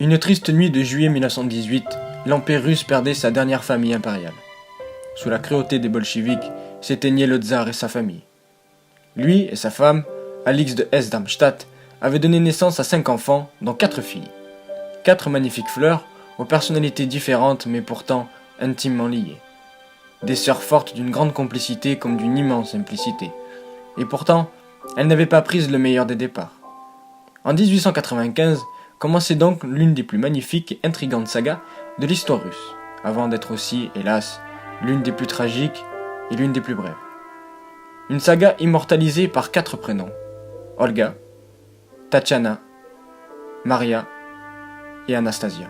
Une triste nuit de juillet 1918, l'Empire russe perdait sa dernière famille impériale. Sous la cruauté des bolcheviks, s'éteignaient le tsar et sa famille. Lui et sa femme, Alix de Hesse-Darmstadt, avaient donné naissance à 5 enfants, dont 4 filles. 4 magnifiques fleurs, aux personnalités différentes mais pourtant intimement liées. Des sœurs fortes d'une grande complicité comme d'une immense simplicité. Et pourtant, elles n'avaient pas pris le meilleur des départs. En 1895, commençait donc l'une des plus magnifiques et intrigantes sagas de l'histoire russe, avant d'être aussi, hélas, l'une des plus tragiques et l'une des plus brèves. Une saga immortalisée par 4 prénoms: Olga, Tatiana, Maria et Anastasia.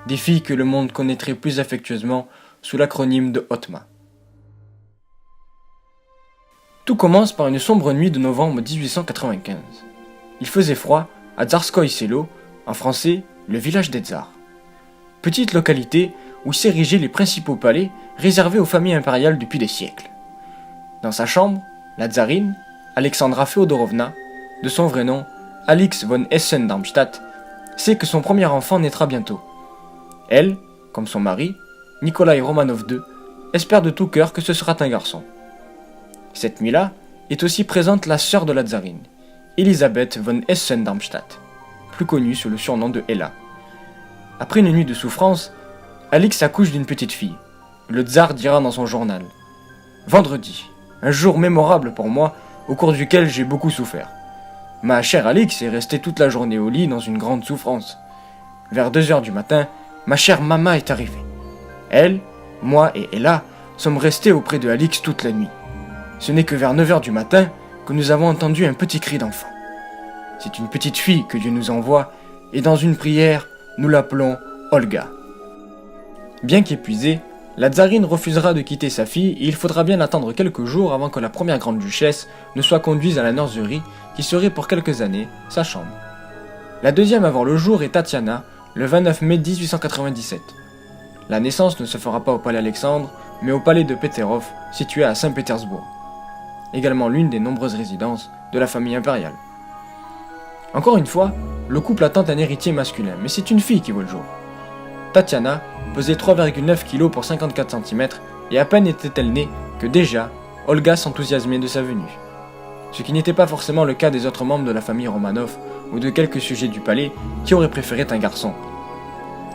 Des filles que le monde connaîtrait plus affectueusement sous l'acronyme de OTMA. Tout commence par une sombre nuit de novembre 1895. Il faisait froid à Tsarskoye Selo, en français, le village des tsars. Petite localité où s'érigeaient les principaux palais réservés aux familles impériales depuis des siècles. Dans sa chambre, la tsarine, Alexandra Féodorovna, de son vrai nom, Alix von Hessen-Darmstadt, sait que son premier enfant naîtra bientôt. Elle, comme son mari, Nikolai Romanov II, espère de tout cœur que ce sera un garçon. Cette nuit-là est aussi présente la sœur de la tsarine, Elisabeth von Hessen-Darmstadt, plus connue sous le surnom de Ella. Après une nuit de souffrance, Alix accouche d'une petite fille. Le tsar dira dans son journal: « Vendredi, un jour mémorable pour moi, au cours duquel j'ai beaucoup souffert. Ma chère Alix est restée toute la journée au lit dans une grande souffrance. Vers 2h du matin, ma chère Mama est arrivée. Elle, moi et Ella sommes restés auprès de Alix toute la nuit. Ce n'est que vers 9h du matin que nous avons entendu un petit cri d'enfant. C'est une petite fille que Dieu nous envoie, et dans une prière, nous l'appelons Olga. » Bien qu'épuisée, la tsarine refusera de quitter sa fille et il faudra bien attendre quelques jours avant que la première grande duchesse ne soit conduite à la nurserie, qui serait pour quelques années sa chambre. La deuxième avant le jour est Tatiana, le 29 mai 1897. La naissance ne se fera pas au palais Alexandre, mais au palais de Peterov, situé à Saint-Pétersbourg, également l'une des nombreuses résidences de la famille impériale. Encore une fois, le couple attend un héritier masculin, mais c'est une fille qui voit le jour. Tatiana pesait 3,9 kg pour 54 cm, et à peine était-elle née que déjà, Olga s'enthousiasmait de sa venue. Ce qui n'était pas forcément le cas des autres membres de la famille Romanov, ou de quelques sujets du palais qui auraient préféré un garçon.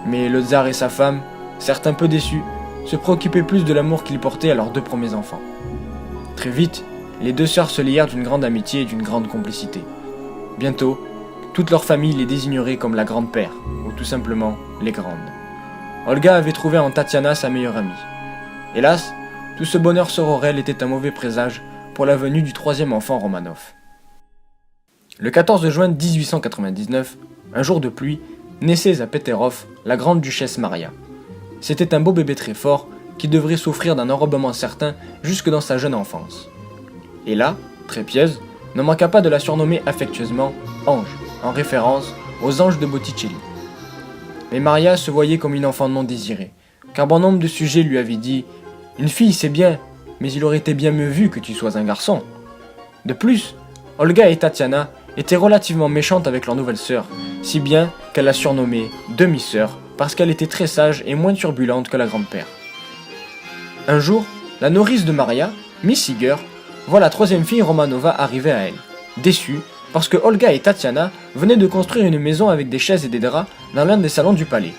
Mais le tsar et sa femme, certes un peu déçus, se préoccupaient plus de l'amour qu'ils portaient à leurs 2 premiers enfants. Très vite, les 2 sœurs se lièrent d'une grande amitié et d'une grande complicité. Bientôt, toute leur famille les désignerait comme la grande-père, ou tout simplement les grandes. Olga avait trouvé en Tatiana sa meilleure amie. Hélas, tout ce bonheur sororel était un mauvais présage pour la venue du 3e enfant Romanov. Le 14 juin 1899, un jour de pluie, naissait à Peterov la grande duchesse Maria. C'était un beau bébé très fort qui devrait souffrir d'un enrobement certain jusque dans sa jeune enfance. Et là, très pieuse, ne manqua pas de la surnommer affectueusement Ange, en référence aux anges de Botticelli. Mais Maria se voyait comme une enfant non désirée, car bon nombre de sujets lui avaient dit « Une fille c'est bien, mais il aurait été bien mieux vu que tu sois un garçon. » De plus, Olga et Tatiana étaient relativement méchantes avec leur nouvelle sœur, si bien qu'elle la surnommait demi-sœur parce qu'elle était très sage et moins turbulente que la grand-père. Un jour, la nourrice de Maria, Miss Seeger, voit la 3e fille Romanova arriver à elle, déçue parce que Olga et Tatiana venaient de construire une maison avec des chaises et des draps dans l'un des salons du palais.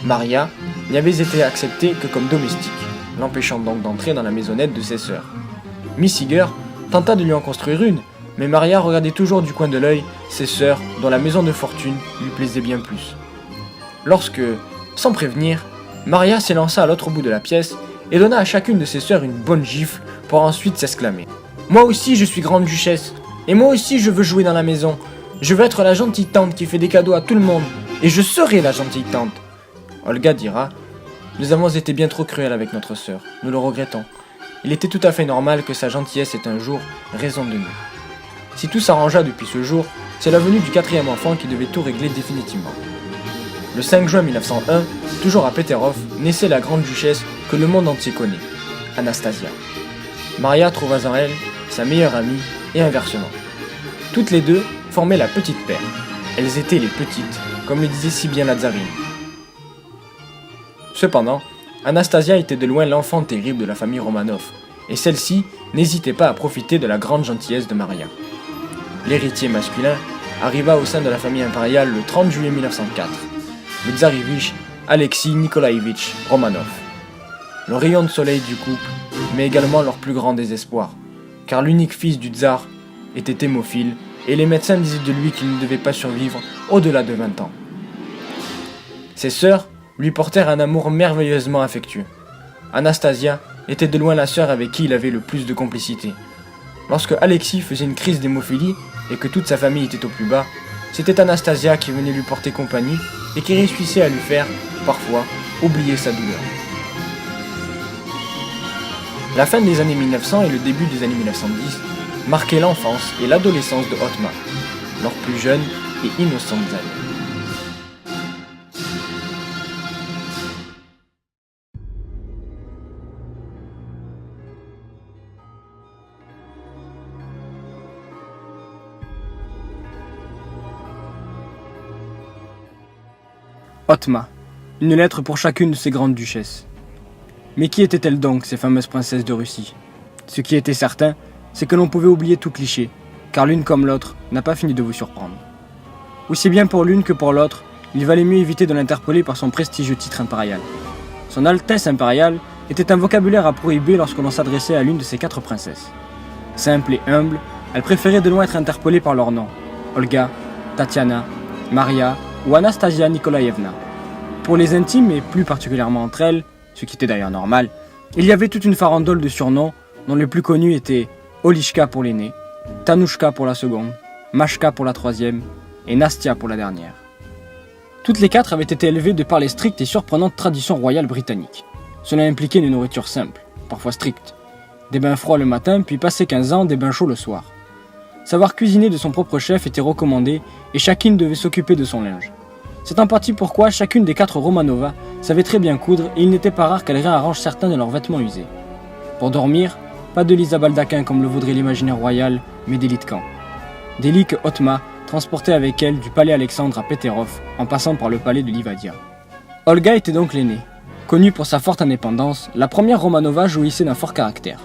Maria n'y avait été acceptée que comme domestique, l'empêchant donc d'entrer dans la maisonnette de ses sœurs. Miss Seeger tenta de lui en construire une, mais Maria regardait toujours du coin de l'œil ses sœurs dont la maison de fortune lui plaisait bien plus. Lorsque, sans prévenir, Maria s'élança à l'autre bout de la pièce et donna à chacune de ses sœurs une bonne gifle pour ensuite s'exclamer « Moi aussi je suis grande duchesse, et moi aussi je veux jouer dans la maison. Je veux être la gentille tante qui fait des cadeaux à tout le monde, et je serai la gentille tante. » Olga dira « Nous avons été bien trop cruels avec notre sœur, nous le regrettons. Il était tout à fait normal que sa gentillesse ait un jour raison de nous. » Si tout s'arrangea depuis ce jour, c'est la venue du 4e enfant qui devait tout régler définitivement. Le 5 juin 1901, toujours à Peterov, naissait la grande duchesse que le monde entier connaît, Anastasia. Maria trouva en elle sa meilleure amie et inversement. Toutes les deux formaient la petite paire. Elles étaient les petites, comme le disait si bien Lazarine. Cependant, Anastasia était de loin l'enfant terrible de la famille Romanov, et celle-ci n'hésitait pas à profiter de la grande gentillesse de Maria. L'héritier masculin arriva au sein de la famille impériale le 30 juillet 1904, le tsarevitch Alexis Nikolaïevitch Romanov. Le rayon de soleil du couple, mais également leur plus grand désespoir, car l'unique fils du tsar était hémophile et les médecins disaient de lui qu'il ne devait pas survivre au-delà de 20 ans. Ses sœurs lui portèrent un amour merveilleusement affectueux. Anastasia était de loin la sœur avec qui il avait le plus de complicité. Lorsque Alexis faisait une crise d'hémophilie et que toute sa famille était au plus bas, c'était Anastasia qui venait lui porter compagnie et qui réussissait à lui faire, parfois, oublier sa douleur. La fin des années 1900 et le début des années 1910 marquaient l'enfance et l'adolescence de Ottma, leurs plus jeunes et innocentes années. Ottma, une lettre pour chacune de ces grandes duchesses. Mais qui étaient-elles donc, ces fameuses princesses de Russie? Ce qui était certain, c'est que l'on pouvait oublier tout cliché, car l'une comme l'autre n'a pas fini de vous surprendre. Aussi bien pour l'une que pour l'autre, il valait mieux éviter de l'interpeller par son prestigieux titre impérial. Son Altesse impériale était un vocabulaire à prohiber lorsque l'on s'adressait à l'une de ces 4 princesses. Simple et humble, elle préférait de loin être interpellée par leur nom, Olga, Tatiana, Maria ou Anastasia Nikolaïevna. Pour les intimes et plus particulièrement entre elles, ce qui était d'ailleurs normal, il y avait toute une farandole de surnoms dont les plus connus étaient Olishka pour l'aînée, Tanushka pour la seconde, Mashka pour la troisième et Nastia pour la dernière. Toutes les 4 avaient été élevées de par les strictes et surprenantes traditions royales britanniques. Cela impliquait une nourriture simple, parfois stricte, des bains froids le matin puis passé 15 ans des bains chauds le soir. Savoir cuisiner de son propre chef était recommandé et chacune devait s'occuper de son linge. C'est en partie pourquoi chacune des 4 Romanova savait très bien coudre et il n'était pas rare qu'elles réarrangent certains de leurs vêtements usés. Pour dormir, pas de lits à baldaquin comme le voudrait l'imaginaire royal, mais des lits de camp. Des lits que Ottma transportait avec elle du palais Alexandre à Peterov en passant par le palais de Livadia. Olga était donc l'aînée. Connue pour sa forte indépendance, la première Romanova jouissait d'un fort caractère.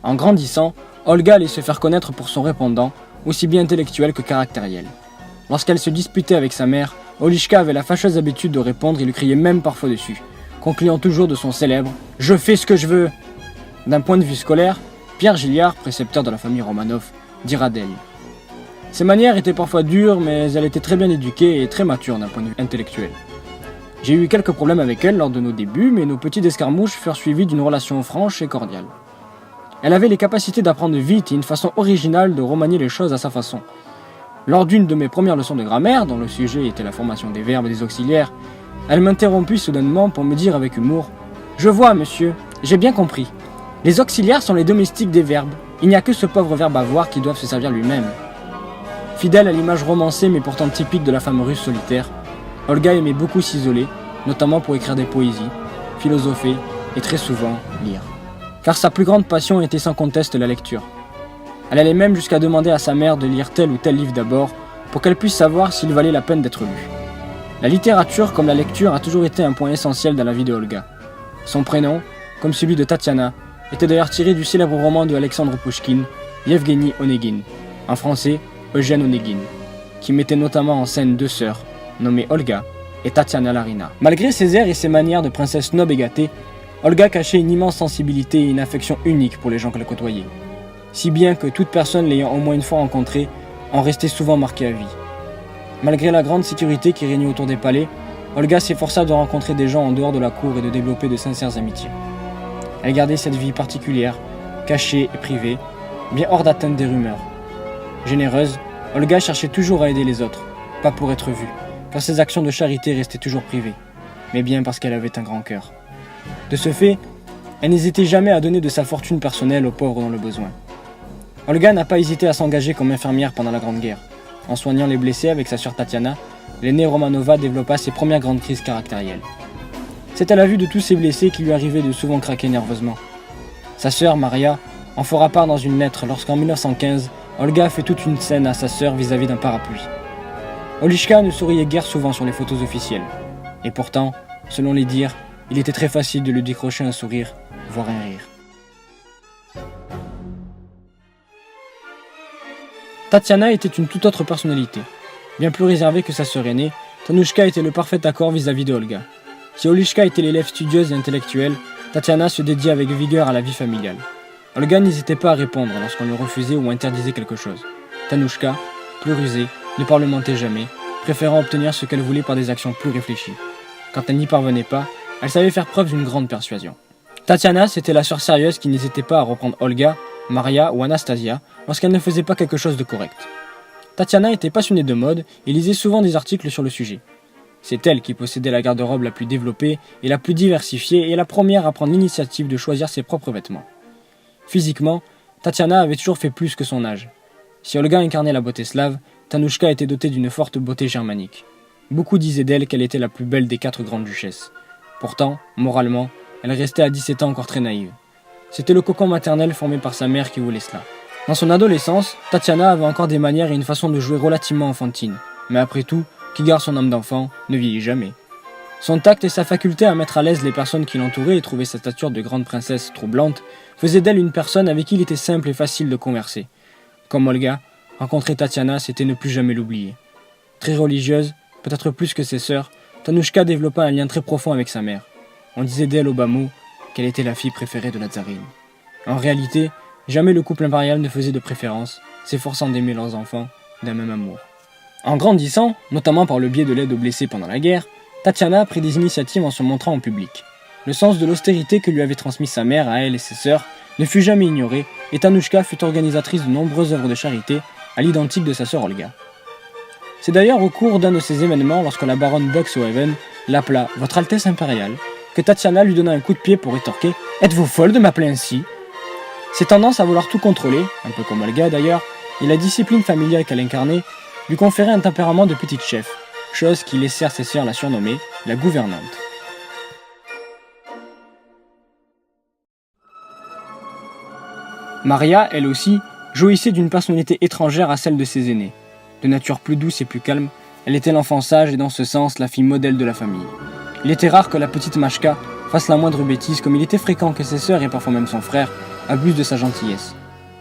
En grandissant, Olga allait se faire connaître pour son répondant, aussi bien intellectuel que caractériel. Lorsqu'elle se disputait avec sa mère, Olishka avait la fâcheuse habitude de répondre et lui criait même parfois dessus, concluant toujours de son célèbre « Je fais ce que je veux ». D'un point de vue scolaire, Pierre Gilliard, précepteur de la famille Romanov, dira d'elle. Ses manières étaient parfois dures, mais elle était très bien éduquée et très mature d'un point de vue intellectuel. J'ai eu quelques problèmes avec elle lors de nos débuts, mais nos petites escarmouches furent suivies d'une relation franche et cordiale. Elle avait les capacités d'apprendre vite et une façon originale de remanier les choses à sa façon. Lors d'une de mes premières leçons de grammaire, dont le sujet était la formation des verbes et des auxiliaires, elle m'interrompit soudainement pour me dire avec humour « Je vois, monsieur, j'ai bien compris. Les auxiliaires sont les domestiques des verbes. Il n'y a que ce pauvre verbe avoir qui doit se servir lui-même. » Fidèle à l'image romancée mais pourtant typique de la femme russe solitaire, Olga aimait beaucoup s'isoler, notamment pour écrire des poésies, philosopher et très souvent lire. Car sa plus grande passion était sans conteste la lecture. Elle allait même jusqu'à demander à sa mère de lire tel ou tel livre d'abord, pour qu'elle puisse savoir s'il valait la peine d'être lu. La littérature, comme la lecture, a toujours été un point essentiel dans la vie de Olga. Son prénom, comme celui de Tatiana, était d'ailleurs tiré du célèbre roman de Alexandre Pouchkine, Yevgeny Onegin, en français Eugène Onegin, qui mettait notamment en scène 2 sœurs, nommées Olga et Tatiana Larina. Malgré ses airs et ses manières de princesse noble et gâtée, Olga cachait une immense sensibilité et une affection unique pour les gens qu'elle côtoyait. Si bien que toute personne l'ayant au moins une fois rencontrée en restait souvent marquée à vie. Malgré la grande sécurité qui régnait autour des palais, Olga s'efforça de rencontrer des gens en dehors de la cour et de développer de sincères amitiés. Elle gardait cette vie particulière, cachée et privée, bien hors d'atteinte des rumeurs. Généreuse, Olga cherchait toujours à aider les autres, pas pour être vue, car ses actions de charité restaient toujours privées, mais bien parce qu'elle avait un grand cœur. De ce fait, elle n'hésitait jamais à donner de sa fortune personnelle aux pauvres dans le besoin. Olga n'a pas hésité à s'engager comme infirmière pendant la Grande Guerre. En soignant les blessés avec sa sœur Tatiana, l'aînée Romanova développa ses premières grandes crises caractérielles. C'est à la vue de tous ces blessés qu'il lui arrivait de souvent craquer nerveusement. Sa sœur, Maria, en fera part dans une lettre lorsqu'en 1915, Olga fait toute une scène à sa sœur vis-à-vis d'un parapluie. Olishka ne souriait guère souvent sur les photos officielles. Et pourtant, selon les dires, il était très facile de lui décrocher un sourire, voire un rire. Tatiana était une toute autre personnalité. Bien plus réservée que sa sœur aînée, Tanushka était le parfait accord vis-à-vis de Olga. Si Olishka était l'élève studieuse et intellectuelle, Tatiana se dédiait avec vigueur à la vie familiale. Olga n'hésitait pas à répondre lorsqu'on lui refusait ou interdisait quelque chose. Tanushka, plus rusée, ne parlementait jamais, préférant obtenir ce qu'elle voulait par des actions plus réfléchies. Quand elle n'y parvenait pas, elle savait faire preuve d'une grande persuasion. Tatiana, c'était la sœur sérieuse qui n'hésitait pas à reprendre Olga, Maria ou Anastasia lorsqu'elle ne faisait pas quelque chose de correct. Tatiana était passionnée de mode et lisait souvent des articles sur le sujet. C'est elle qui possédait la garde-robe la plus développée et la plus diversifiée et la première à prendre l'initiative de choisir ses propres vêtements. Physiquement, Tatiana avait toujours fait plus que son âge. Si Olga incarnait la beauté slave, Tanushka était dotée d'une forte beauté germanique. Beaucoup disaient d'elle qu'elle était la plus belle des 4 grandes duchesses. Pourtant, moralement, elle restait à 17 ans encore très naïve. C'était le cocon maternel formé par sa mère qui voulait cela. Dans son adolescence, Tatiana avait encore des manières et une façon de jouer relativement enfantine. Mais après tout, qui garde son âme d'enfant ne vieillit jamais. Son tact et sa faculté à mettre à l'aise les personnes qui l'entouraient et trouver sa stature de grande princesse troublante faisaient d'elle une personne avec qui il était simple et facile de converser. Comme Olga, rencontrer Tatiana, c'était ne plus jamais l'oublier. Très religieuse, peut-être plus que ses sœurs, Tanushka développa un lien très profond avec sa mère. On disait d'elle au bas mot qu'elle était la fille préférée de la tsarine. En réalité, jamais le couple impérial ne faisait de préférence, s'efforçant d'aimer leurs enfants d'un même amour. En grandissant, notamment par le biais de l'aide aux blessés pendant la guerre, Tatiana prit des initiatives en se montrant en public. Le sens de l'austérité que lui avait transmis sa mère à elle et ses sœurs ne fut jamais ignoré et Tanushka fut organisatrice de nombreuses œuvres de charité à l'identique de sa sœur Olga. C'est d'ailleurs au cours d'un de ces événements, lorsque la baronne Buxhoeven l'appela « Votre Altesse impériale », que Tatiana lui donna un coup de pied pour rétorquer « Êtes-vous folle de m'appeler ainsi ?» Ses tendances à vouloir tout contrôler, un peu comme Olga d'ailleurs, et la discipline familiale qu'elle incarnait, lui conféraient un tempérament de petite chef, chose qui laissèrent ses sœurs la surnommer la gouvernante. Maria, elle aussi, jouissait d'une personnalité étrangère à celle de ses aînés. De nature plus douce et plus calme, elle était l'enfant sage et dans ce sens la fille modèle de la famille. Il était rare que la petite Mashka fasse la moindre bêtise, comme il était fréquent que ses sœurs et parfois même son frère abusent de sa gentillesse.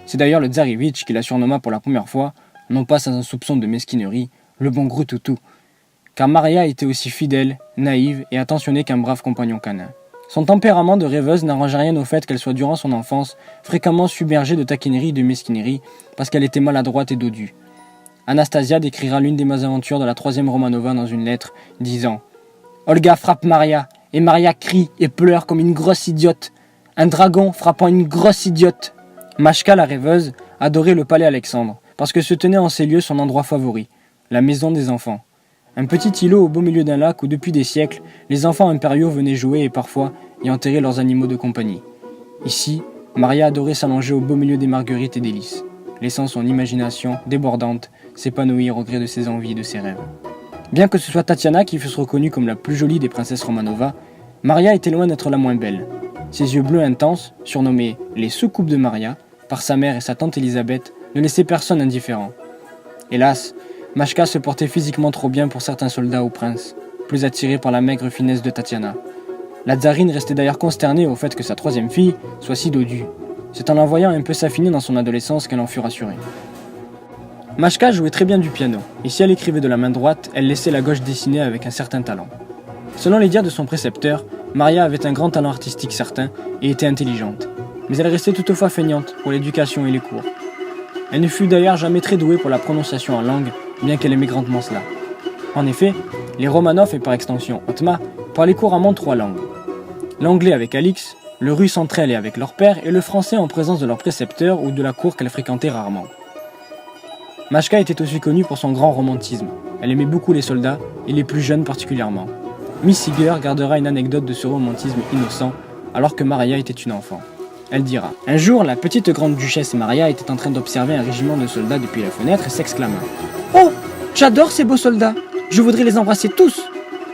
C'est d'ailleurs le tsarevitch qui la surnomma pour la première fois, non pas sans un soupçon de mesquinerie, le bon gros toutou. Car Maria était aussi fidèle, naïve et attentionnée qu'un brave compagnon canin. Son tempérament de rêveuse n'arrangeait rien au fait qu'elle soit durant son enfance fréquemment submergée de taquinerie et de mesquinerie parce qu'elle était maladroite et dodue. Anastasia décrira l'une des mésaventures de la 3e Romanova dans une lettre, disant « Olga frappe Maria, et Maria crie et pleure comme une grosse idiote. Un dragon frappant une grosse idiote. » Mashka, la rêveuse, adorait le palais Alexandre, parce que se tenait en ces lieux son endroit favori, la maison des enfants. Un petit îlot au beau milieu d'un lac où depuis des siècles, les enfants impériaux venaient jouer et parfois y enterrer leurs animaux de compagnie. Ici, Maria adorait s'allonger au beau milieu des marguerites et des lys, laissant son imagination débordante s'épanouir au gré de ses envies et de ses rêves. Bien que ce soit Tatiana qui fût reconnue comme la plus jolie des princesses Romanova, Maria était loin d'être la moins belle. Ses yeux bleus intenses, surnommés les soucoupes de Maria, par sa mère et sa tante Elisabeth, ne laissaient personne indifférent. Hélas, Mashka se portait physiquement trop bien pour certains soldats ou princes, plus attirés par la maigre finesse de Tatiana. La tsarine restait d'ailleurs consternée au fait que sa 3e fille soit si dodue. C'est en la voyant un peu s'affiner dans son adolescence qu'elle en fut rassurée. Mashka jouait très bien du piano, et si elle écrivait de la main droite, elle laissait la gauche dessiner avec un certain talent. Selon les dires de son précepteur, Maria avait un grand talent artistique certain et était intelligente, mais elle restait toutefois feignante pour l'éducation et les cours. Elle ne fut d'ailleurs jamais très douée pour la prononciation en langue, bien qu'elle aimait grandement cela. En effet, les Romanov et par extension Otma parlaient couramment 3 langues. L'anglais avec Alix, le russe entre elles et avec leur père, et le français en présence de leur précepteur ou de la cour qu'elle fréquentait rarement. Mashka était aussi connue pour son grand romantisme. Elle aimait beaucoup les soldats, et les plus jeunes particulièrement. Miss Seeger gardera une anecdote de ce romantisme innocent, alors que Maria était une enfant. Elle dira « Un jour, la petite grande duchesse Maria était en train d'observer un régiment de soldats depuis la fenêtre et s'exclama « Oh, j'adore ces beaux soldats! Je voudrais les embrasser tous !»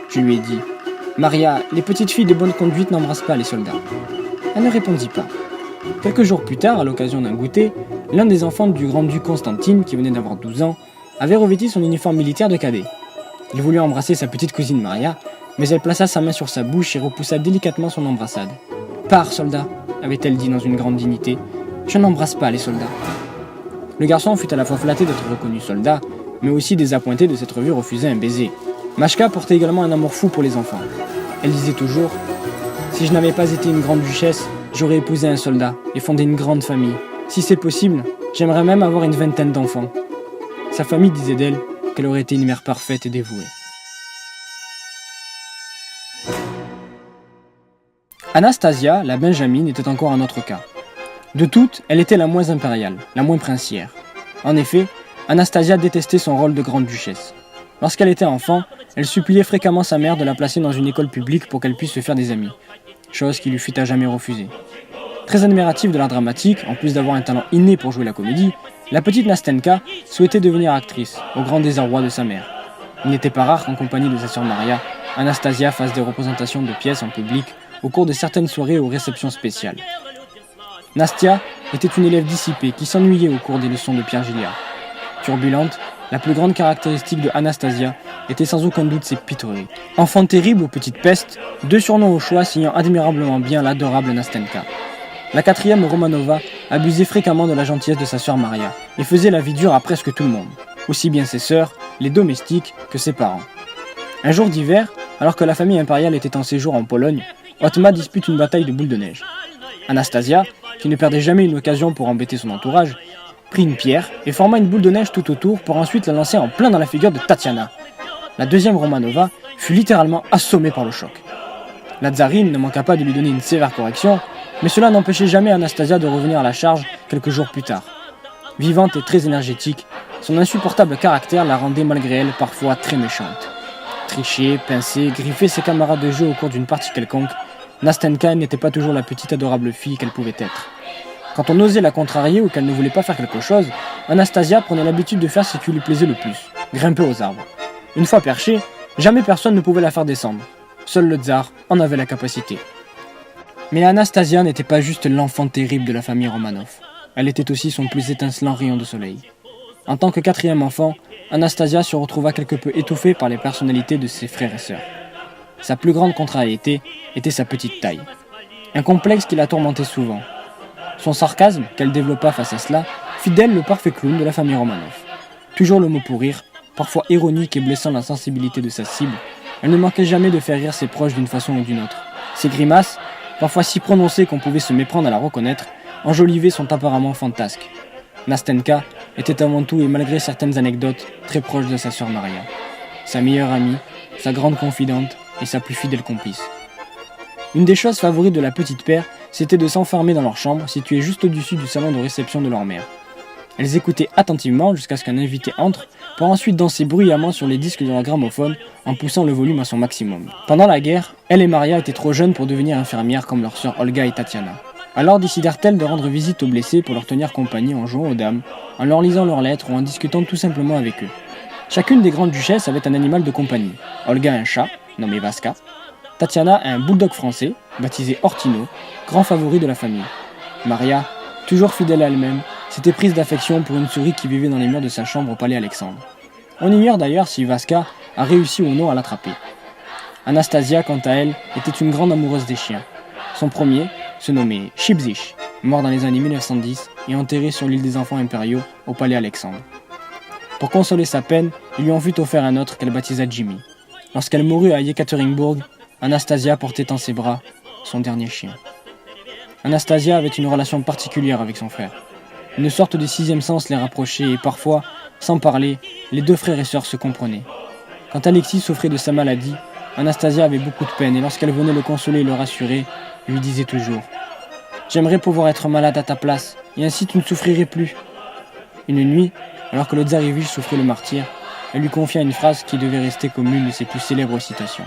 Je lui ai dit « Maria, les petites filles de bonne conduite n'embrassent pas les soldats. » Elle ne répondit pas. Quelques jours plus tard, à l'occasion d'un goûter, l'un des enfants du grand-duc Constantine, qui venait d'avoir 12 ans, avait revêtu son uniforme militaire de cadet. Il voulut embrasser sa petite cousine Maria, mais elle plaça sa main sur sa bouche et repoussa délicatement son embrassade. « Pars, soldat !» avait-elle dit dans une grande dignité. « Je n'embrasse pas les soldats. » Le garçon fut à la fois flatté d'être reconnu soldat, mais aussi désappointé de s'être vu refuser un baiser. Machka portait également un amour fou pour les enfants. Elle disait toujours « Si je n'avais pas été une grande duchesse, j'aurais épousé un soldat et fondé une grande famille. Si c'est possible, j'aimerais même avoir une vingtaine d'enfants. » Sa famille disait d'elle qu'elle aurait été une mère parfaite et dévouée. Anastasia, la Benjamine, était encore un autre cas. De toutes, elle était la moins impériale, la moins princière. En effet, Anastasia détestait son rôle de grande duchesse. Lorsqu'elle était enfant, elle suppliait fréquemment sa mère de la placer dans une école publique pour qu'elle puisse se faire des amis, chose qui lui fut à jamais refusée. Très admirative de l'art dramatique, en plus d'avoir un talent inné pour jouer la comédie, la petite Nastenka souhaitait devenir actrice, au grand désarroi de sa mère. Il n'était pas rare qu'en compagnie de sa sœur Maria, Anastasia fasse des représentations de pièces en public au cours de certaines soirées ou réceptions spéciales. Nastia était une élève dissipée qui s'ennuyait au cours des leçons de Pierre Gilliard. Turbulente, la plus grande caractéristique de Anastasia était sans aucun doute ses pitreries. Enfant terrible ou petite peste, deux surnoms au choix signant admirablement bien l'adorable Nastenka. La quatrième Romanova abusait fréquemment de la gentillesse de sa sœur Maria et faisait la vie dure à presque tout le monde, aussi bien ses sœurs, les domestiques, que ses parents. Un jour d'hiver, alors que la famille impériale était en séjour en Pologne, Otma dispute une bataille de boules de neige. Anastasia, qui ne perdait jamais une occasion pour embêter son entourage, prit une pierre et forma une boule de neige tout autour pour ensuite la lancer en plein dans la figure de Tatiana. La deuxième Romanova fut littéralement assommée par le choc. La tsarine ne manqua pas de lui donner une sévère correction, mais cela n'empêchait jamais Anastasia de revenir à la charge quelques jours plus tard. Vivante et très énergétique, son insupportable caractère la rendait malgré elle parfois très méchante. Tricher, pincer, griffer ses camarades de jeu au cours d'une partie quelconque, Nastenka n'était pas toujours la petite adorable fille qu'elle pouvait être. Quand on osait la contrarier ou qu'elle ne voulait pas faire quelque chose, Anastasia prenait l'habitude de faire ce qui lui plaisait le plus, grimper aux arbres. Une fois perchée, jamais personne ne pouvait la faire descendre. Seul le tsar en avait la capacité. Mais Anastasia n'était pas juste l'enfant terrible de la famille Romanov. Elle était aussi son plus étincelant rayon de soleil. En tant que quatrième enfant, Anastasia se retrouva quelque peu étouffée par les personnalités de ses frères et sœurs. Sa plus grande contrariété était sa petite taille. Un complexe qui la tourmentait souvent. Son sarcasme, qu'elle développa face à cela, fit d'elle le parfait clown de la famille Romanov. Toujours le mot pour rire, parfois ironique et blessant la sensibilité de sa cible, elle ne manquait jamais de faire rire ses proches d'une façon ou d'une autre. Ses grimaces, parfois si prononcées qu'on pouvait se méprendre à la reconnaître, enjolivaient son apparemment fantasque. Nastenka était avant tout et malgré certaines anecdotes très proche de sa sœur Maria, sa meilleure amie, sa grande confidente et sa plus fidèle complice. Une des choses favorites de la petite paire, c'était de s'enfermer dans leur chambre située juste au-dessus du salon de réception de leur mère. Elles écoutaient attentivement jusqu'à ce qu'un invité entre pour ensuite danser bruyamment sur les disques de leur gramophone en poussant le volume à son maximum. Pendant la guerre, elle et Maria étaient trop jeunes pour devenir infirmières comme leurs sœurs Olga et Tatiana. Alors décidèrent-elles de rendre visite aux blessés pour leur tenir compagnie en jouant aux dames, en leur lisant leurs lettres ou en discutant tout simplement avec eux. Chacune des grandes duchesses avait un animal de compagnie. Olga un chat, nommé Vaska. Tatiana un bulldog français, baptisé Ortino, grand favori de la famille. Maria, toujours fidèle à elle-même, s'était prise d'affection pour une souris qui vivait dans les murs de sa chambre au palais Alexandre. On ignore d'ailleurs si Vaska a réussi ou non à l'attraper. Anastasia, quant à elle, était une grande amoureuse des chiens. Son premier se nommait Chibzich, mort dans les années 1910 et enterré sur l'île des enfants impériaux au palais Alexandre. Pour consoler sa peine, il lui en fut offert un autre qu'elle baptisa Jimmy. Lorsqu'elle mourut à Yekaterinbourg, Anastasia portait en ses bras son dernier chien. Anastasia avait une relation particulière avec son frère. Une sorte de sixième sens les rapprochait et parfois, sans parler, les deux frères et sœurs se comprenaient. Quand Alexis souffrait de sa maladie, Anastasia avait beaucoup de peine et lorsqu'elle venait le consoler et le rassurer, lui disait toujours « J'aimerais pouvoir être malade à ta place, et ainsi tu ne souffrirais plus. » Une nuit, alors que le tsarevitch souffrait le martyre, elle lui confia une phrase qui devait rester comme une de ses plus célèbres citations.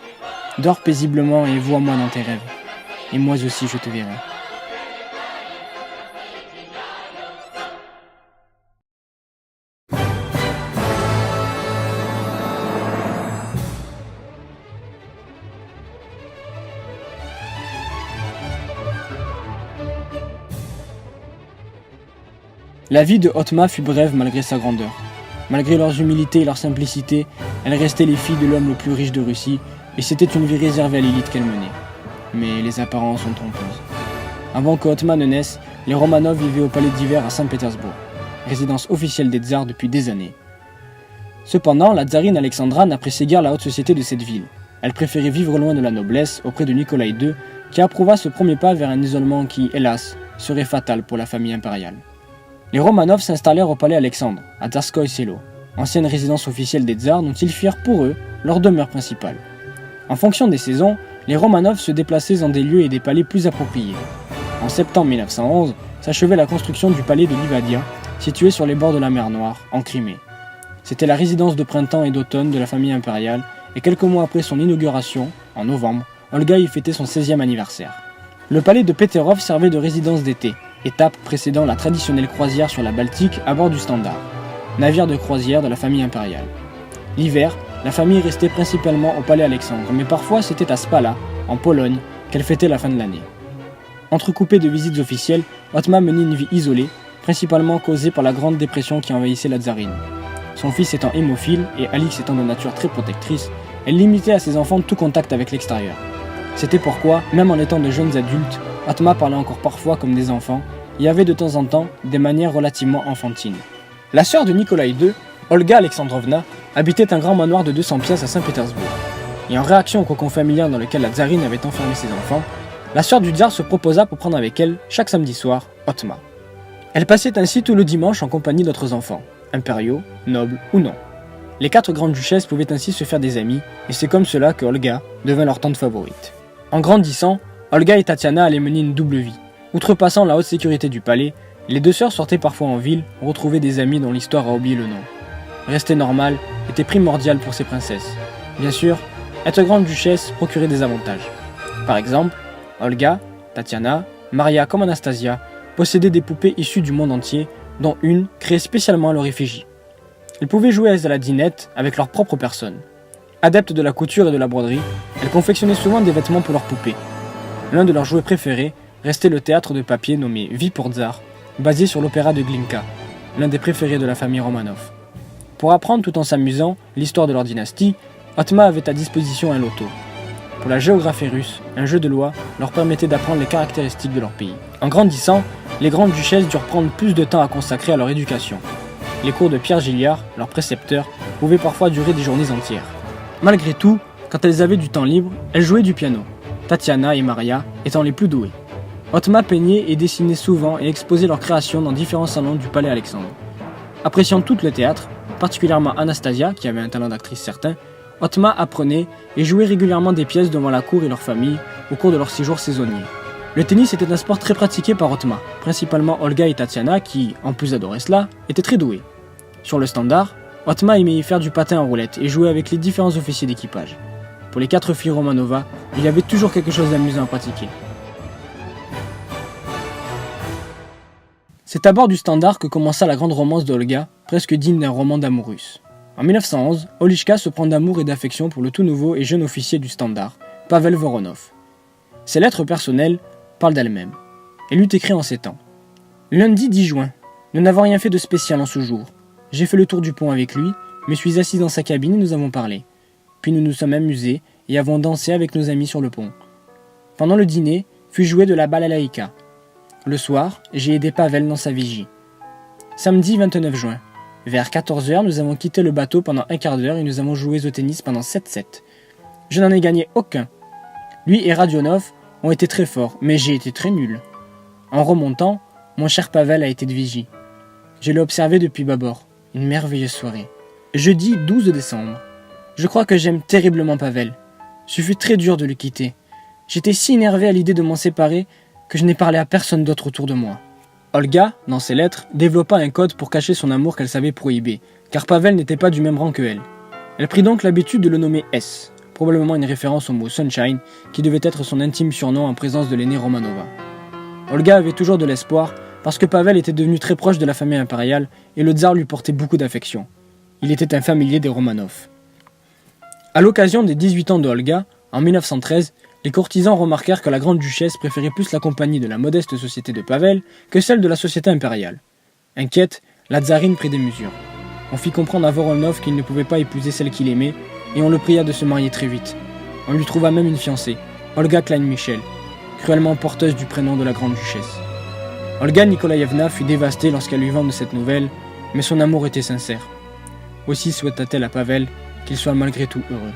« Dors paisiblement et vois-moi dans tes rêves, et moi aussi je te verrai. » La vie de Otma fut brève malgré sa grandeur. Malgré leurs humilités et leur simplicité, elles restaient les filles de l'homme le plus riche de Russie, et c'était une vie réservée à l'élite qu'elles menaient. Mais les apparences sont trompeuses. Avant que Othma ne naisse, les Romanov vivaient au palais d'hiver à Saint-Pétersbourg, résidence officielle des tsars depuis des années. Cependant, la tsarine Alexandra n'appréciait guère la haute société de cette ville. Elle préférait vivre loin de la noblesse, auprès de Nicolas II, qui approuva ce premier pas vers un isolement qui, hélas, serait fatal pour la famille impériale. Les Romanov s'installèrent au palais Alexandre, à Tsarskoye Selo, ancienne résidence officielle des tsars dont ils firent pour eux leur demeure principale. En fonction des saisons, les Romanov se déplaçaient dans des lieux et des palais plus appropriés. En septembre 1911, s'achevait la construction du palais de Livadia, situé sur les bords de la mer Noire, en Crimée. C'était la résidence de printemps et d'automne de la famille impériale, et quelques mois après son inauguration, en novembre, Olga y fêtait son 16e anniversaire. Le palais de Peterov servait de résidence d'été, étape précédant la traditionnelle croisière sur la Baltique à bord du Standard, navire de croisière de la famille impériale. L'hiver, la famille restait principalement au palais Alexandre, mais parfois c'était à Spala, en Pologne, qu'elle fêtait la fin de l'année. Entrecoupée de visites officielles, Othma menait une vie isolée, principalement causée par la grande dépression qui envahissait la tsarine. Son fils étant hémophile et Alix étant de nature très protectrice, elle limitait à ses enfants tout contact avec l'extérieur. C'était pourquoi, même en étant de jeunes adultes, Othma parlait encore parfois comme des enfants et avait de temps en temps des manières relativement enfantines. La sœur de Nicolas II, Olga Alexandrovna, habitait un grand manoir de 200 pièces à Saint-Pétersbourg. Et en réaction au cocon familial dans lequel la tsarine avait enfermé ses enfants, la sœur du tsar se proposa pour prendre avec elle, chaque samedi soir, Othma. Elle passait ainsi tout le dimanche en compagnie d'autres enfants, impériaux, nobles ou non. Les 4 grandes duchesses pouvaient ainsi se faire des amis, et c'est comme cela que Olga devint leur tante favorite. En grandissant, Olga et Tatiana allaient mener une double vie. Outrepassant la haute sécurité du palais, les 2 sœurs sortaient parfois en ville, retrouver des amis dont l'histoire a oublié le nom. Rester normale était primordial pour ces princesses. Bien sûr, être grande duchesse procurait des avantages. Par exemple, Olga, Tatiana, Maria comme Anastasia possédaient des poupées issues du monde entier, dont une créée spécialement à leur effigie. Elles pouvaient jouer à la dinette avec leur propre personne. Adeptes de la couture et de la broderie, elles confectionnaient souvent des vêtements pour leurs poupées. L'un de leurs jouets préférés restait le théâtre de papier nommé Vie pour Tsar, basé sur l'opéra de Glinka, l'un des préférés de la famille Romanov. Pour apprendre tout en s'amusant l'histoire de leur dynastie, Othma avait à disposition un loto. Pour la géographie russe, un jeu de loi leur permettait d'apprendre les caractéristiques de leur pays. En grandissant, les grandes duchesses durent prendre plus de temps à consacrer à leur éducation. Les cours de Pierre Gilliard, leur précepteur, pouvaient parfois durer des journées entières. Malgré tout, quand elles avaient du temps libre, elles jouaient du piano, Tatiana et Maria étant les plus douées. Othma peignait et dessinait souvent et exposait leurs créations dans différents salons du palais Alexandre. Appréciant tout le théâtre, particulièrement Anastasia, qui avait un talent d'actrice certain, Othma apprenait et jouait régulièrement des pièces devant la cour et leur famille au cours de leur séjour saisonnier. Le tennis était un sport très pratiqué par Othma, principalement Olga et Tatiana qui, en plus d'adorer cela, étaient très douées. Sur le Standard, Othma aimait y faire du patin en roulette et jouer avec les différents officiers d'équipage. Pour les 4 filles Romanova, il y avait toujours quelque chose d'amusant à pratiquer. C'est à bord du Standard que commença la grande romance d'Olga, presque digne d'un roman d'amour russe. En 1911, Olishka se prend d'amour et d'affection pour le tout nouveau et jeune officier du Standard, Pavel Voronov. Ses lettres personnelles parlent d'elles-mêmes. Elle eut écrit en ces temps. Lundi 10 juin, nous n'avons rien fait de spécial en ce jour. J'ai fait le tour du pont avec lui, me suis assis dans sa cabine et nous avons parlé. Puis nous nous sommes amusés et avons dansé avec nos amis sur le pont. Pendant le dîner, fut joué de la balalaïka. Le soir, j'ai aidé Pavel dans sa vigie. Samedi 29 juin. Vers 14h, nous avons quitté le bateau pendant un quart d'heure et nous avons joué au tennis pendant 7 sets. Je n'en ai gagné aucun. Lui et Radionov ont été très forts, mais j'ai été très nul. En remontant, mon cher Pavel a été de vigie. Je l'ai observé depuis bâbord. Une merveilleuse soirée. Jeudi 12 décembre. Je crois que j'aime terriblement Pavel. Ce fut très dur de le quitter. J'étais si énervé à l'idée de m'en séparer que je n'ai parlé à personne d'autre autour de moi. Olga, dans ses lettres, développa un code pour cacher son amour qu'elle savait prohiber, car Pavel n'était pas du même rang que elle. Elle prit donc l'habitude de le nommer S, probablement une référence au mot Sunshine, qui devait être son intime surnom en présence de l'aînée Romanova. Olga avait toujours de l'espoir, parce que Pavel était devenu très proche de la famille impériale et le tsar lui portait beaucoup d'affection. Il était un familier des Romanov. À l'occasion des 18 ans de Olga, en 1913, les courtisans remarquèrent que la grande duchesse préférait plus la compagnie de la modeste société de Pavel que celle de la société impériale. Inquiète, la tsarine prit des mesures. On fit comprendre à Voronov qu'il ne pouvait pas épouser celle qu'il aimait, et on le pria de se marier très vite. On lui trouva même une fiancée, Olga Klein-Michel, cruellement porteuse du prénom de la grande-duchesse. Olga Nikolaïevna fut dévastée lorsqu'elle lui vend cette nouvelle, mais son amour était sincère. Aussi souhaita-t-elle à Pavel qu'il soit malgré tout heureux.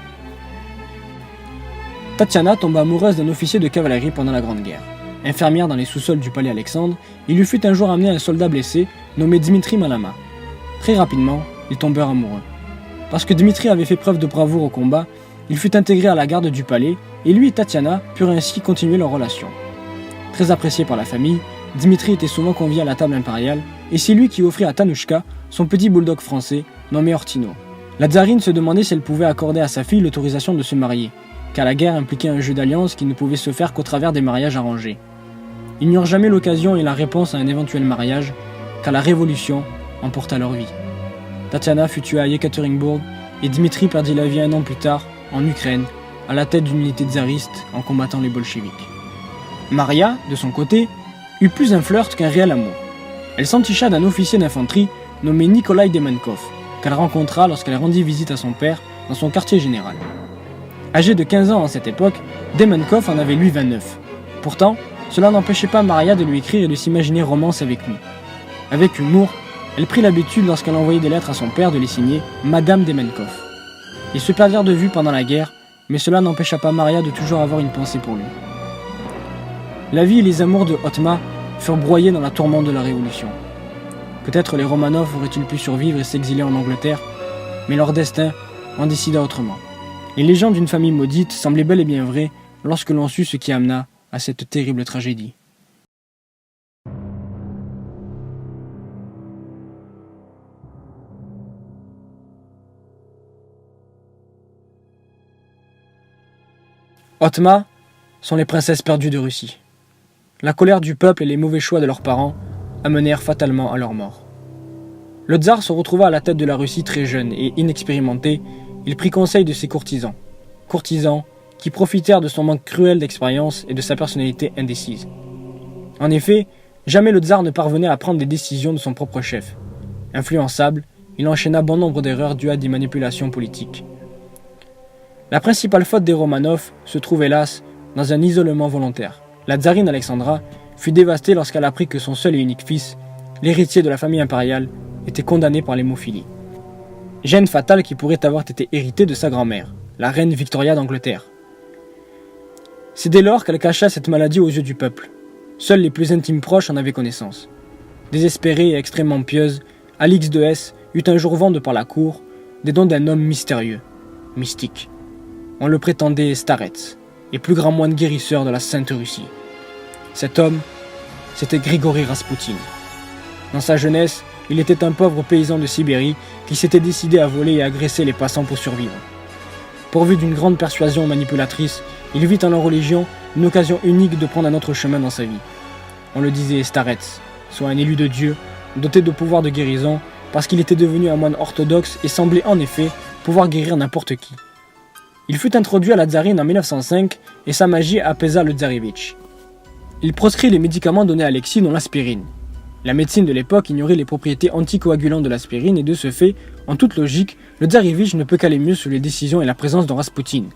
Tatiana tomba amoureuse d'un officier de cavalerie pendant la Grande Guerre. Infirmière dans les sous-sols du palais Alexandre, il lui fut un jour amené un soldat blessé nommé Dmitri Malama. Très rapidement, ils tombèrent amoureux. Parce que Dmitri avait fait preuve de bravoure au combat, il fut intégré à la garde du palais et lui et Tatiana purent ainsi continuer leur relation. Très apprécié par la famille, Dmitri était souvent convié à la table impériale et c'est lui qui offrit à Tanushka son petit bulldog français nommé Ortino. La tsarine se demandait si elle pouvait accorder à sa fille l'autorisation de se marier, car la guerre impliquait un jeu d'alliance qui ne pouvait se faire qu'au travers des mariages arrangés. Ils n'eurent jamais l'occasion et la réponse à un éventuel mariage, car la révolution emporta leur vie. Tatiana fut tuée à Yekaterinbourg et Dmitri perdit la vie un an plus tard, en Ukraine, à la tête d'une unité tsariste en combattant les bolcheviks. Maria, de son côté, eut plus un flirt qu'un réel amour. Elle s'enticha d'un officier d'infanterie nommé Nikolai Demenkov, qu'elle rencontra lorsqu'elle rendit visite à son père dans son quartier général. Âgé de 15 ans à cette époque, Demenkov en avait lui 29. Pourtant, cela n'empêchait pas Maria de lui écrire et de s'imaginer romance avec lui. Avec humour, elle prit l'habitude lorsqu'elle envoyait des lettres à son père de les signer Madame Demenkov. Ils se perdirent de vue pendant la guerre, mais cela n'empêcha pas Maria de toujours avoir une pensée pour lui. La vie et les amours de Otma furent broyés dans la tourmente de la Révolution. Peut-être les Romanov auraient-ils pu survivre et s'exiler en Angleterre, mais leur destin en décida autrement. Les légendes d'une famille maudite semblaient bel et bien vraies lorsque l'on sut ce qui amena à cette terrible tragédie. Otma sont les princesses perdues de Russie. La colère du peuple et les mauvais choix de leurs parents amenèrent fatalement à leur mort. Le tsar se retrouva à la tête de la Russie très jeune et inexpérimenté. Il prit conseil de ses courtisans qui profitèrent de son manque cruel d'expérience et de sa personnalité indécise. En effet, jamais le tsar ne parvenait à prendre des décisions de son propre chef. Influençable, il enchaîna bon nombre d'erreurs dues à des manipulations politiques. La principale faute des Romanov se trouve hélas dans un isolement volontaire. La tsarine Alexandra fut dévastée lorsqu'elle apprit que son seul et unique fils, l'héritier de la famille impériale, était condamné par l'hémophilie. Gène fatale qui pourrait avoir été hérité de sa grand-mère, la reine Victoria d'Angleterre. C'est dès lors qu'elle cacha cette maladie aux yeux du peuple. Seuls les plus intimes proches en avaient connaissance. Désespérée et extrêmement pieuse, Alix de Hesse eut un jour vent de par la cour des dons d'un homme mystérieux, mystique. On le prétendait Starets, et plus grand moine guérisseur de la Sainte Russie. Cet homme, c'était Grigori Raspoutine. Dans sa jeunesse, il était un pauvre paysan de Sibérie qui s'était décidé à voler et agresser les passants pour survivre. Pourvu d'une grande persuasion manipulatrice, il vit en leur religion une occasion unique de prendre un autre chemin dans sa vie. On le disait Starets, soit un élu de Dieu, doté de pouvoirs de guérison, parce qu'il était devenu un moine orthodoxe et semblait en effet pouvoir guérir n'importe qui. Il fut introduit à la tsarine en 1905 et sa magie apaisa le tsarevitch. Il proscrit les médicaments donnés à Alexis dont l'aspirine. La médecine de l'époque ignorait les propriétés anticoagulantes de l'aspirine et de ce fait, en toute logique, le tsarevitch ne peut qu'aller mieux sous les décisions et la présence de Raspoutine.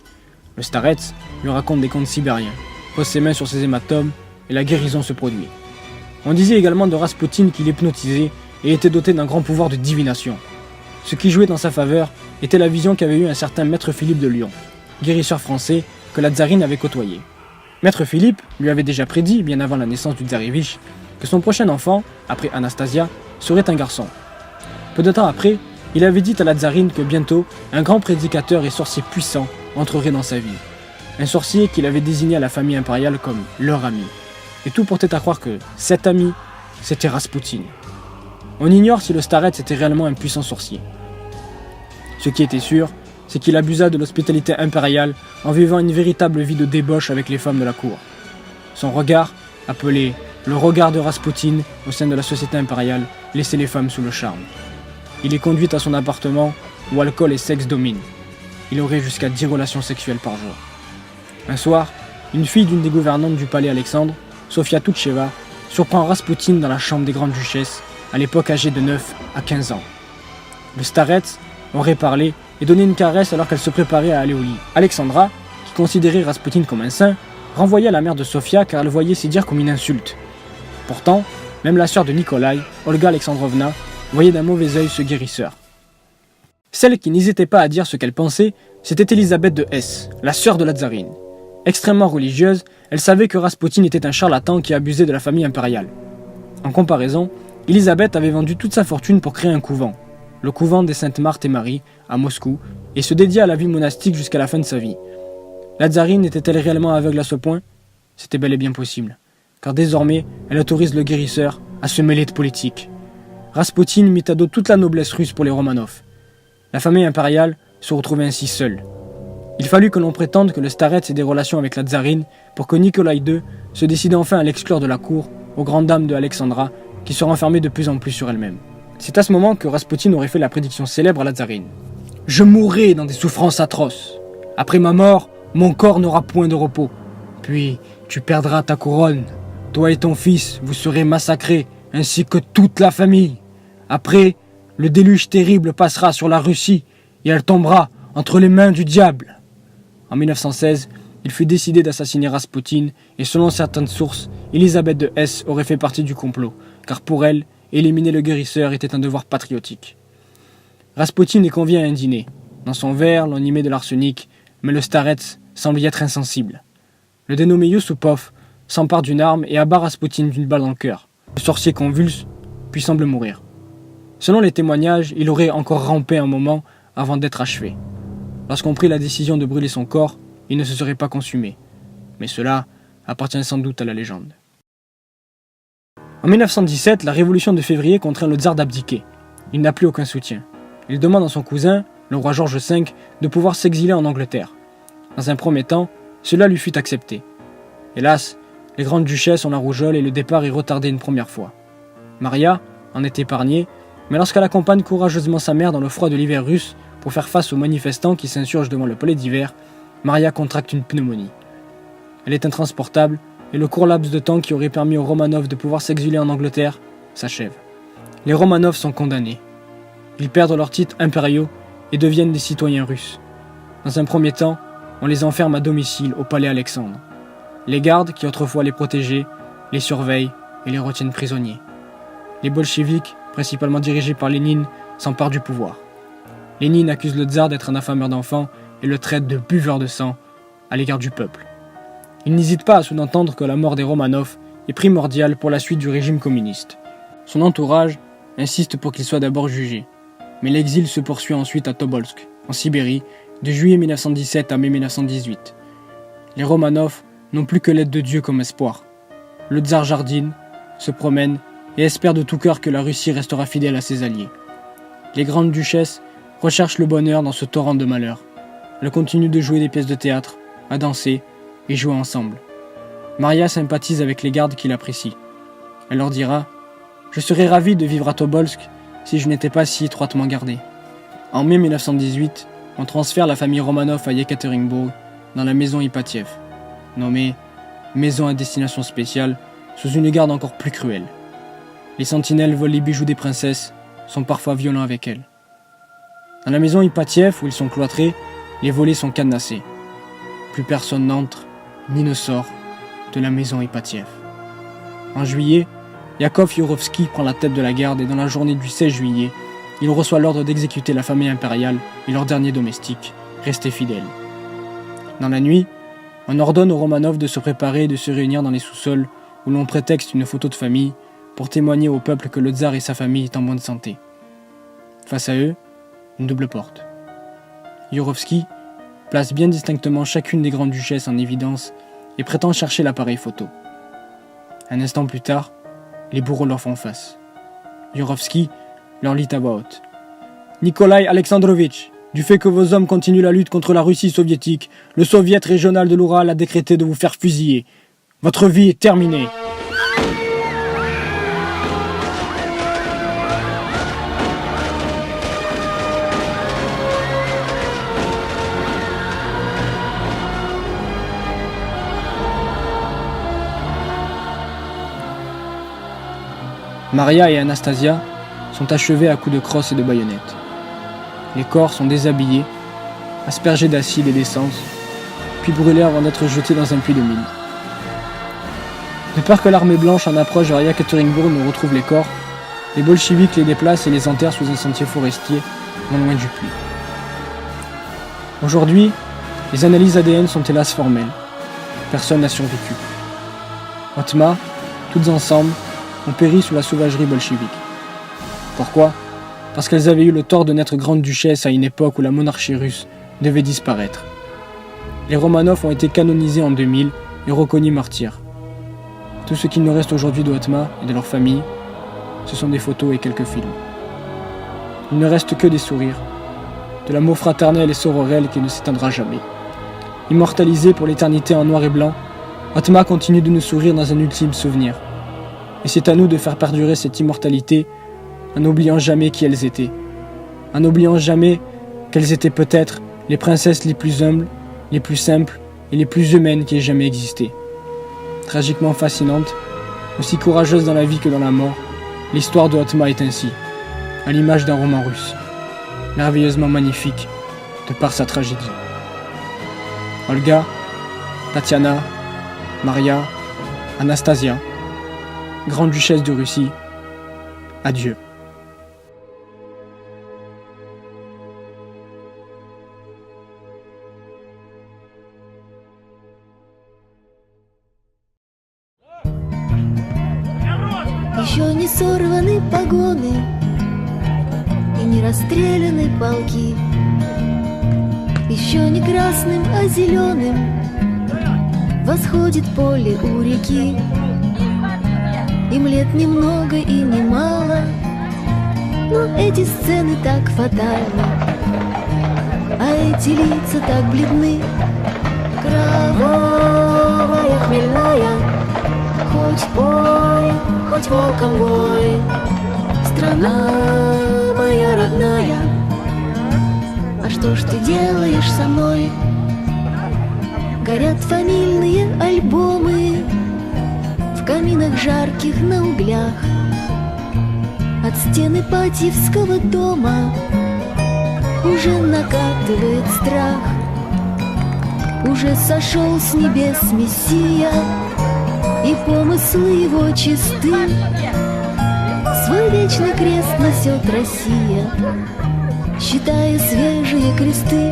Le Starets lui raconte des contes sibériens, pose ses mains sur ses hématomes et la guérison se produit. On disait également de Raspoutine qu'il hypnotisait et était doté d'un grand pouvoir de divination. Ce qui jouait dans sa faveur était la vision qu'avait eue un certain Maître Philippe de Lyon, guérisseur français que la tsarine avait côtoyé. Maître Philippe lui avait déjà prédit, bien avant la naissance du tsarevitch, que son prochain enfant, après Anastasia, serait un garçon. Peu de temps après, il avait dit à la tsarine que bientôt, un grand prédicateur et sorcier puissant entrerait dans sa vie. Un sorcier qu'il avait désigné à la famille impériale comme leur ami. Et tout portait à croire que cet ami, c'était Raspoutine. On ignore si le Starets était réellement un puissant sorcier. Ce qui était sûr, c'est qu'il abusa de l'hospitalité impériale en vivant une véritable vie de débauche avec les femmes de la cour. Son regard, appelé le regard de Raspoutine au sein de la société impériale, laissait les femmes sous le charme. Il est conduit à son appartement où alcool et sexe dominent. Il aurait jusqu'à 10 relations sexuelles par jour. Un soir, une fille d'une des gouvernantes du palais Alexandre, Sofia Toutcheva, surprend Raspoutine dans la chambre des grandes duchesses, à l'époque âgée de 9 à 15 ans. Le starets aurait parlé et donné une caresse alors qu'elle se préparait à aller au lit. Alexandra, qui considérait Rasputin comme un saint, renvoya la mère de Sofia car elle voyait ces dires comme une insulte. Pourtant, même la sœur de Nikolai, Olga Alexandrovna, voyait d'un mauvais œil ce guérisseur. Celle qui n'hésitait pas à dire ce qu'elle pensait, c'était Élisabeth de Hesse, la sœur de la tsarine. Extrêmement religieuse, elle savait que Rasputin était un charlatan qui abusait de la famille impériale. En comparaison, Élisabeth avait vendu toute sa fortune pour créer un couvent, le couvent des Saintes Marthe et Marie, à Moscou, et se dédier à la vie monastique jusqu'à la fin de sa vie. La tsarine était-elle réellement aveugle à ce point ? C'était bel et bien possible, car désormais, elle autorise le guérisseur à se mêler de politique. Rasputin mit à dos toute la noblesse russe pour les Romanov. La famille impériale se retrouvait ainsi seule. Il fallut que l'on prétende que le starets ait des relations avec la tsarine pour que Nikolai II se décide enfin à l'exclure de la cour, aux grandes dames de Alexandra, qui se renfermaient de plus en plus sur elle-même. C'est à ce moment que Rasputin aurait fait la prédiction célèbre à la tsarine. « Je mourrai dans des souffrances atroces. Après ma mort, mon corps n'aura point de repos. Puis, tu perdras ta couronne. Toi et ton fils, vous serez massacrés, ainsi que toute la famille. Après, le déluge terrible passera sur la Russie, et elle tombera entre les mains du diable. » En 1916, il fut décidé d'assassiner Rasputin, et selon certaines sources, Élisabeth de Hesse aurait fait partie du complot, car pour elle, éliminer le guérisseur était un devoir patriotique. Rasputin est convié à un dîner. Dans son verre, l'on y met de l'arsenic, mais le starets semble y être insensible. Le dénommé Yusupov s'empare d'une arme et abat Rasputin d'une balle dans le cœur. Le sorcier convulse, puis semble mourir. Selon les témoignages, il aurait encore rampé un moment avant d'être achevé. Lorsqu'on prit la décision de brûler son corps, il ne se serait pas consumé. Mais cela appartient sans doute à la légende. En 1917, la révolution de février contraint le tsar d'abdiquer. Il n'a plus aucun soutien. Il demande à son cousin, le roi George V, de pouvoir s'exiler en Angleterre. Dans un premier temps, cela lui fut accepté. Hélas, les grandes duchesses ont la rougeole et le départ est retardé une première fois. Maria en est épargnée, mais lorsqu'elle accompagne courageusement sa mère dans le froid de l'hiver russe pour faire face aux manifestants qui s'insurgent devant le palais d'hiver, Maria contracte une pneumonie. Elle est intransportable et le court laps de temps qui aurait permis aux Romanov de pouvoir s'exiler en Angleterre s'achève. Les Romanov sont condamnés. Ils perdent leurs titres impériaux et deviennent des citoyens russes. Dans un premier temps, on les enferme à domicile au palais Alexandre. Les gardes, qui autrefois les protégeaient, les surveillent et les retiennent prisonniers. Les bolcheviks, principalement dirigés par Lénine, s'emparent du pouvoir. Lénine accuse le tsar d'être un affameur d'enfants et le traite de buveur de sang à l'égard du peuple. Il n'hésite pas à sous-entendre que la mort des Romanov est primordiale pour la suite du régime communiste. Son entourage insiste pour qu'il soit d'abord jugé, mais l'exil se poursuit ensuite à Tobolsk, en Sibérie, de juillet 1917 à mai 1918. Les Romanov n'ont plus que l'aide de Dieu comme espoir. Le tsar jardine, se promène et espère de tout cœur que la Russie restera fidèle à ses alliés. Les grandes duchesses recherchent le bonheur dans ce torrent de malheur. Elles continuent de jouer des pièces de théâtre, à danser et jouer ensemble. Maria sympathise avec les gardes qui l'apprécient. Elle leur dira « Je serais ravie de vivre à Tobolsk si je n'étais pas si étroitement gardée. » En mai 1918, on transfère la famille Romanov à Yekaterinbourg, dans la maison Ipatiev, nommée maison à destination spéciale, sous une garde encore plus cruelle. Les sentinelles volent les bijoux des princesses, sont parfois violents avec elles. Dans la maison Ipatiev, où ils sont cloîtrés, les volets sont cadenassés. Plus personne n'entre, ni ne sort de la maison Ipatiev. En juillet, Yakov Yurovsky prend la tête de la garde et dans la journée du 16 juillet, il reçoit l'ordre d'exécuter la famille impériale et leurs derniers domestiques, restés fidèles. Dans la nuit, on ordonne aux Romanov de se préparer et de se réunir dans les sous-sols où l'on prétexte une photo de famille pour témoigner au peuple que le tsar et sa famille est en bonne santé. Face à eux, une double porte. Yurovsky place bien distinctement chacune des grandes duchesses en évidence et prétend chercher l'appareil photo. Un instant plus tard, les bourreaux leur font face. Yurovsky leur lit à voix haute. « Nikolai Alexandrovitch, du fait que vos hommes continuent la lutte contre la Russie soviétique, le soviet régional de l'Oural a décrété de vous faire fusiller. Votre vie est terminée. » Maria et Anastasia sont achevées à coups de crosse et de baïonnettes. Les corps sont déshabillés, aspergés d'acide et d'essence, puis brûlés avant d'être jetés dans un puits de mine. De peur que l'armée blanche en approche vers Yekaterinbourg ne retrouve les corps, les bolcheviks les déplacent et les enterrent sous un sentier forestier, non loin du puits. Aujourd'hui, les analyses ADN sont hélas formelles. Personne n'a survécu. Otma, toutes ensemble, ont péri sous la sauvagerie bolchevique. Pourquoi ? Parce qu'elles avaient eu le tort de naître grandes duchesses à une époque où la monarchie russe devait disparaître. Les Romanov ont été canonisés en 2000 et reconnus martyrs. Tout ce qu'il nous reste aujourd'hui de Otma et de leur famille, ce sont des photos et quelques films. Il ne reste que des sourires, de l'amour fraternel et sororel qui ne s'éteindra jamais. Immortalisé pour l'éternité en noir et blanc, Otma continue de nous sourire dans un ultime souvenir. Et c'est à nous de faire perdurer cette immortalité en n'oubliant jamais qui elles étaient. En n'oubliant jamais qu'elles étaient peut-être les princesses les plus humbles, les plus simples et les plus humaines qui aient jamais existé. Tragiquement fascinante, aussi courageuse dans la vie que dans la mort, l'histoire de Otma est ainsi, à l'image d'un roman russe, merveilleusement magnifique de par sa tragédie. Olga, Tatiana, Maria, Anastasia, grande duchesse de Russie, adieu. Еще не сорваны погоны и не расстреляны полки. Еще не красным, а зеленым восходит поле у реки. Им лет немного и немало, но эти сцены так фатальны, а эти лица так бледны. Кровавая, хмельная, хоть пой, хоть волком вой, страна моя родная, а что ж ты делаешь со мной? Горят фамильные альбомы в каминах жарких на углях. От стены Ипатьевского дома уже накатывает страх. Уже сошел с небес Мессия, и помыслы его чисты. Свой вечный крест несет Россия, считая свежие кресты.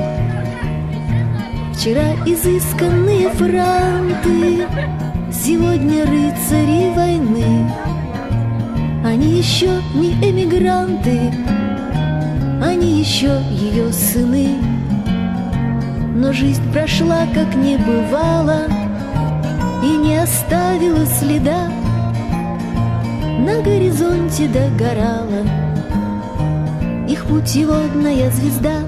Вчера изысканные франты, сегодня рыцари войны. Они еще не эмигранты, они еще ее сыны. Но жизнь прошла, как не бывало, и не оставила следа. На горизонте догорала их путеводная звезда.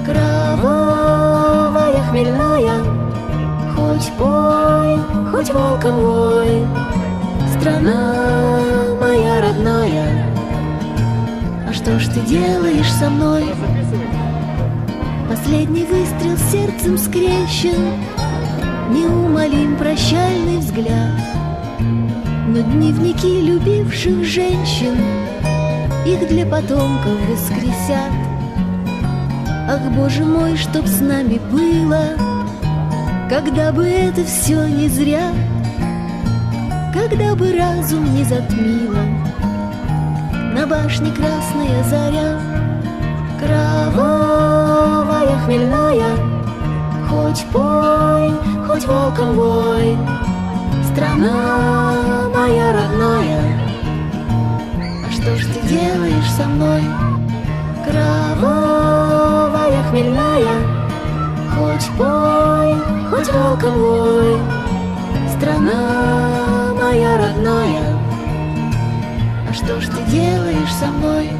Кровавая, хмельная, хоть пой, хоть волком вой, страна моя родная, а что ж ты делаешь со мной? Последний выстрел сердцем скрещен, неумолим прощальный взгляд. Но дневники любивших женщин их для потомков воскресят. Ах, Боже мой, чтоб с нами было, когда бы это все не зря, когда бы разум не затмило на башне красная заря. Кровавая, хмельная, хоть пой, хоть волком вой, страна моя родная, а что ж ты делаешь со мной? Кровавая, хмельная, хоть пой, хоть волком вой, страна моя родная, а что ж ты делаешь со мной?